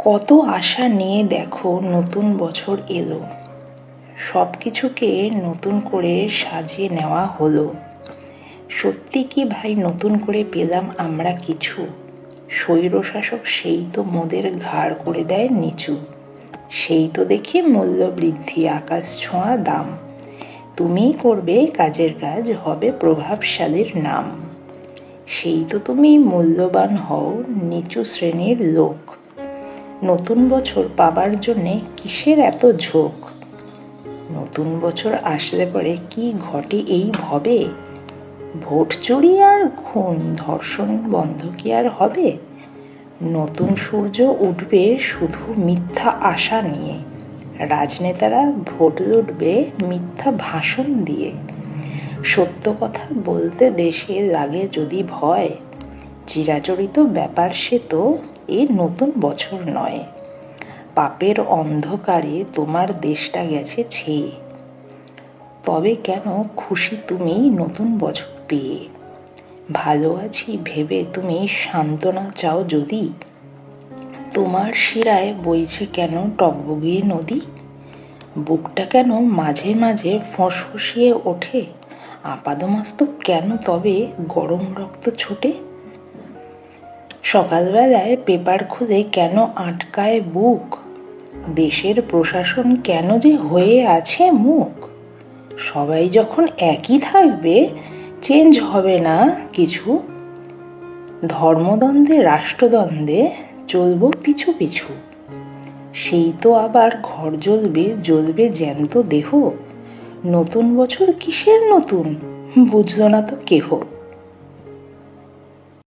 কত আশা নিয়ে দেখো নতুন বছর এলো, সব কিছুকে নতুন করে সাজিয়ে নেওয়া হলো। সত্যি কি ভাই নতুন করে পেলাম আমরা কিছু? স্বৈরশাসক সেই তো মোদের ঘাড় করে দেয় নিচু। সেই তো দেখি মূল্য বৃদ্ধি আকাশ ছোঁয়া দাম। তুমিই করবে কাজের কাজ, হবে প্রভাবশালীর নাম। সেই তো তুমি মূল্যবান হও নিচু শ্রেণীর লোক। নতুন বছর পাবার জন্যে কিসের এত ঝোঁক? নতুন বছর আসলে পরে কি ঘটে এই ভবে? ভোট চুরি আর খুন ধর্ষণ বন্ধ কি আর হবে? নতুন সূর্য উঠবে শুধু মিথ্যা আশা নিয়ে। রাজনেতারা ভোট লুটবে মিথ্যা ভাষণ দিয়ে। সত্য কথা বলতে দেশে লাগে যদি ভয়, চিরাচরিত ব্যাপার সে তো এ নতুন বছর নয়। পাপের অন্ধকারে তোমার দেশটা গেছে ছেয়ে। তবে কেন খুশি তুমি নতুন বছর পেয়ে? ভালো আছি ভেবে তুমি সান্ত্বনা চাও যদি, তোমার শিরায় বইছে কেন টগবগিয়ে নদী? বুকটা কেন মাঝে মাঝে ফসফসিয়ে ওঠে? আপাদমস্তক কেন তবে গরম রক্ত ছোটে? সকালবেলায় পেপার খুলে কেন আটকায় বুক? দেশের প্রশাসন কেন যে হয়ে আছে মুখ? সবাই যখন একই থাকবে, চেঞ্জ হবে না কিছু। ধর্মদ্বন্দ্বে রাষ্ট্রদ্বন্দ্বে চলবো পিছু পিছু। সেই তো আবার ঘর জ্বলবে জ্বলবে জ্যান্ত দেহ। নতুন বছর কিসের নতুন বুঝলো না তো কেহ।